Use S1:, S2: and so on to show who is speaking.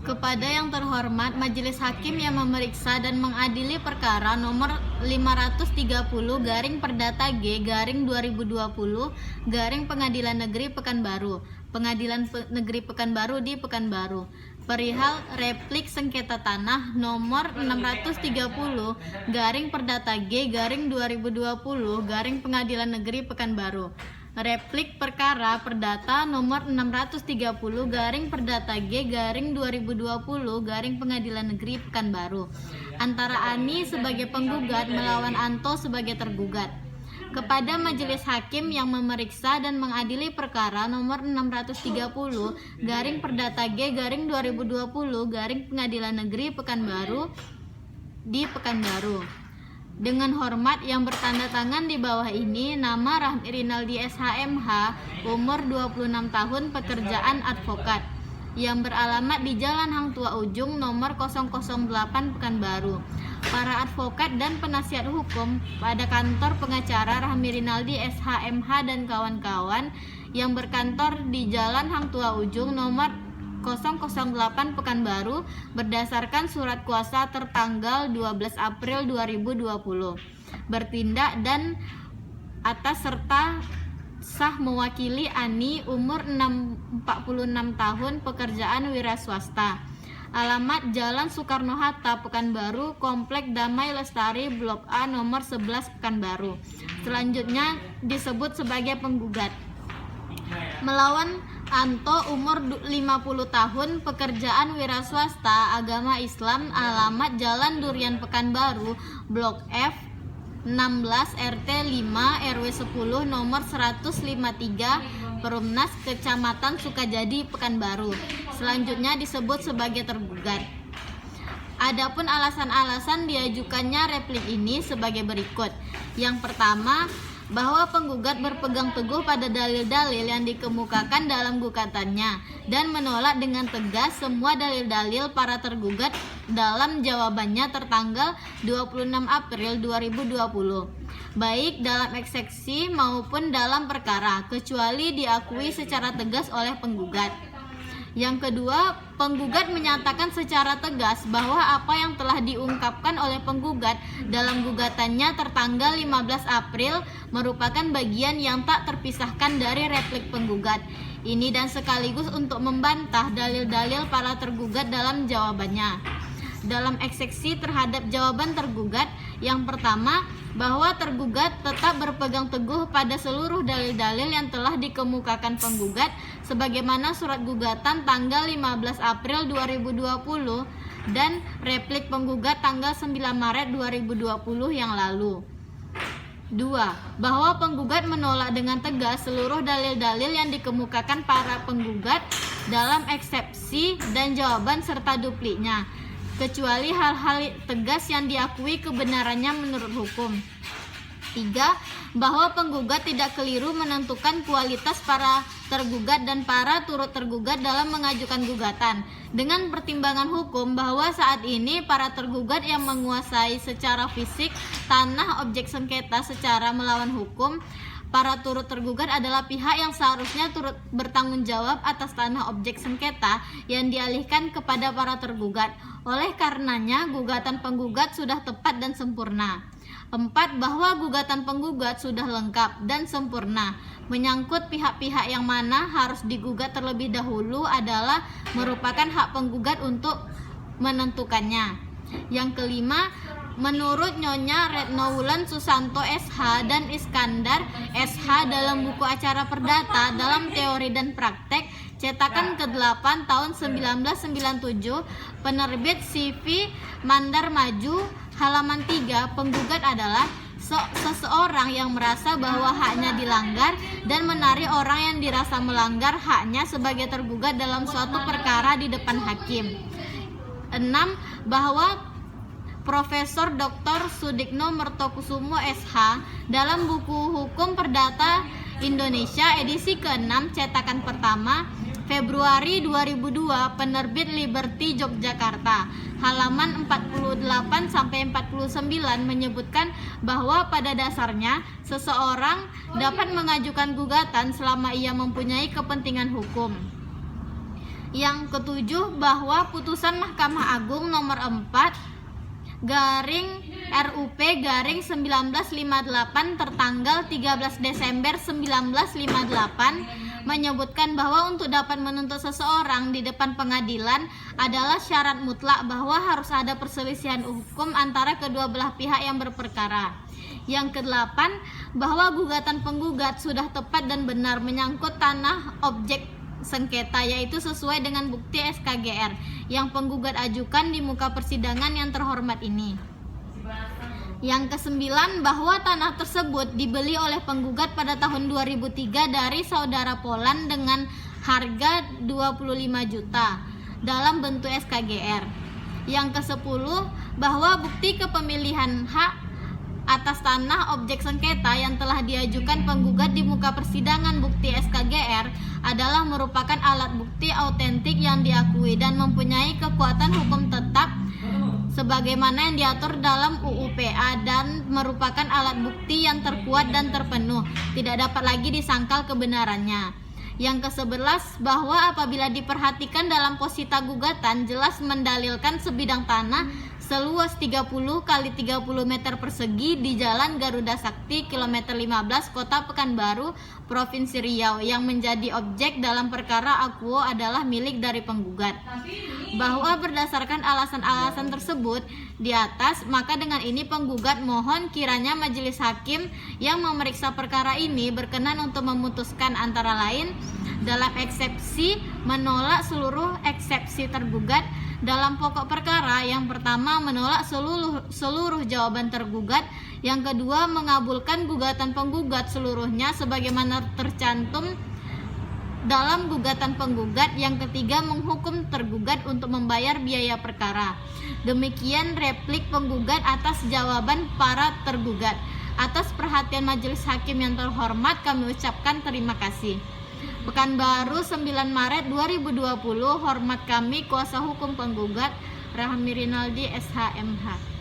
S1: Kepada yang terhormat Majelis Hakim yang memeriksa dan mengadili perkara nomor 530 garing Perdata G garing 2020 garing Pengadilan Negeri Pekanbaru, Pengadilan Negeri Pekanbaru di Pekanbaru, perihal replik sengketa tanah nomor 630 garing Perdata G garing 2020 garing Pengadilan Negeri Pekanbaru. Replik perkara perdata nomor 630 garing Perdata G garing 2020 garing Pengadilan Negeri Pekanbaru antara Ani sebagai penggugat melawan Anto sebagai tergugat. Kepada Majelis Hakim yang memeriksa dan mengadili perkara nomor 630 garing Perdata G garing 2020 garing Pengadilan Negeri Pekanbaru di Pekanbaru. Dengan hormat yang bertanda tangan di bawah ini, nama Rahmi Rinaldi SHMH, umur 26 tahun, pekerjaan advokat, yang beralamat di Jalan Hang Tua Ujung nomor 008 Pekanbaru. Para advokat dan penasihat hukum pada kantor pengacara Rahmi Rinaldi SHMH dan kawan-kawan yang berkantor di Jalan Hang Tua Ujung nomor 008 Pekanbaru berdasarkan surat kuasa tertanggal 12 April 2020 bertindak dan atas serta sah mewakili Ani umur 46 tahun, pekerjaan wira swasta, alamat Jalan Soekarno-Hatta Pekanbaru, Komplek Damai Lestari Blok A nomor 11 Pekanbaru. Selanjutnya disebut sebagai penggugat melawan Anto umur 50 tahun, pekerjaan wira swasta, agama Islam, alamat Jalan Durian Pekanbaru, Blok F 16 RT 5 RW 10 nomor 153 Perumnas Kecamatan Sukajadi Pekanbaru. Selanjutnya disebut sebagai tergugat. Adapun alasan-alasan diajukannya replik ini sebagai berikut. Yang pertama, bahwa penggugat berpegang teguh pada dalil-dalil yang dikemukakan dalam gugatannya dan menolak dengan tegas semua dalil-dalil para tergugat dalam jawabannya tertanggal 26 April 2020, baik dalam eksepsi maupun dalam perkara, kecuali diakui secara tegas oleh penggugat. Yang kedua, penggugat menyatakan secara tegas bahwa apa yang telah diungkapkan oleh penggugat dalam gugatannya tertanggal 15 April merupakan bagian yang tak terpisahkan dari replik penggugat ini dan sekaligus untuk membantah dalil-dalil para tergugat dalam jawabannya. Dalam eksepsi terhadap jawaban tergugat, yang pertama, bahwa tergugat tetap berpegang teguh pada seluruh dalil-dalil yang telah dikemukakan penggugat sebagaimana surat gugatan tanggal 15 April 2020 dan replik penggugat tanggal 9 Maret 2020 yang lalu. 2. Bahwa penggugat menolak dengan tegas seluruh dalil-dalil yang dikemukakan para penggugat dalam eksepsi dan jawaban serta dupliknya, kecuali hal-hal tegas yang diakui kebenarannya menurut hukum. 3. Bahwa penggugat tidak keliru menentukan kualitas para tergugat dan para turut tergugat dalam mengajukan gugatan dengan pertimbangan hukum bahwa saat ini para tergugat yang menguasai secara fisik tanah objek sengketa secara melawan hukum. Para turut tergugat adalah pihak yang seharusnya turut bertanggung jawab atas tanah objek sengketa yang dialihkan kepada para tergugat. Oleh karenanya, gugatan penggugat sudah tepat dan sempurna. 4. Bahwa gugatan penggugat sudah lengkap dan sempurna. Menyangkut pihak-pihak yang mana harus digugat terlebih dahulu adalah merupakan hak penggugat untuk menentukannya. Yang kelima, menurut Nyonya Retno Wulan Susanto SH dan Iskandar SH dalam buku acara perdata dalam teori dan praktek cetakan ke-8 tahun 1997 penerbit CV Mandar Maju halaman 3, penggugat adalah seseorang yang merasa bahwa haknya dilanggar dan menarik orang yang dirasa melanggar haknya sebagai tergugat dalam suatu perkara di depan hakim. 6. Bahwa Profesor Dr. Sudikno Mertokusumo SH dalam buku Hukum Perdata Indonesia edisi ke-6 cetakan pertama Februari 2002 penerbit Liberty Yogyakarta halaman 48 sampai 49 menyebutkan bahwa pada dasarnya seseorang dapat mengajukan gugatan selama ia mempunyai kepentingan hukum. Yang ketujuh, bahwa putusan Mahkamah Agung nomor 4 garing RUP garing 1958 tertanggal 13 Desember 1958 menyebutkan bahwa untuk dapat menuntut seseorang di depan pengadilan adalah syarat mutlak bahwa harus ada perselisihan hukum antara kedua belah pihak yang berperkara. Yang kedelapan, bahwa gugatan penggugat sudah tepat dan benar menyangkut tanah objek sengketa, yaitu sesuai dengan bukti SKGR yang penggugat ajukan di muka persidangan yang terhormat ini. Yang kesembilan, bahwa tanah tersebut dibeli oleh penggugat pada tahun 2003 dari saudara Polan dengan harga 25 juta dalam bentuk SKGR. Yang kesepuluh, bahwa bukti kepemilihan hak atas tanah objek sengketa yang telah diajukan penggugat di muka persidangan bukti SKGR adalah merupakan alat bukti autentik yang diakui dan mempunyai kekuatan hukum tetap sebagaimana yang diatur dalam UU PA dan merupakan alat bukti yang terkuat dan terpenuh, tidak dapat lagi disangkal kebenarannya. Yang ke-11, bahwa apabila diperhatikan dalam posita gugatan jelas mendalilkan sebidang tanah seluas 30 kali 30 meter persegi di Jalan Garuda Sakti, kilometer 15, Kota Pekanbaru, Provinsi Riau, yang menjadi objek dalam perkara akuo adalah milik dari penggugat. Bahwa berdasarkan alasan-alasan tersebut di atas, maka dengan ini penggugat mohon kiranya majelis hakim yang memeriksa perkara ini berkenan untuk memutuskan antara lain dalam eksepsi menolak seluruh eksepsi tergugat dalam pokok perkara. Yang pertama, menolak seluruh jawaban tergugat. Yang kedua, mengabulkan gugatan penggugat seluruhnya sebagaimana tercantum dalam gugatan penggugat. Yang ketiga, menghukum tergugat untuk membayar biaya perkara. Demikian replik penggugat atas jawaban para tergugat. Atas perhatian majelis hakim yang terhormat, kami ucapkan terima kasih. Pekanbaru, 9 Maret 2020. Hormat kami, kuasa hukum penggugat Rahmi Rinaldi, SHMH.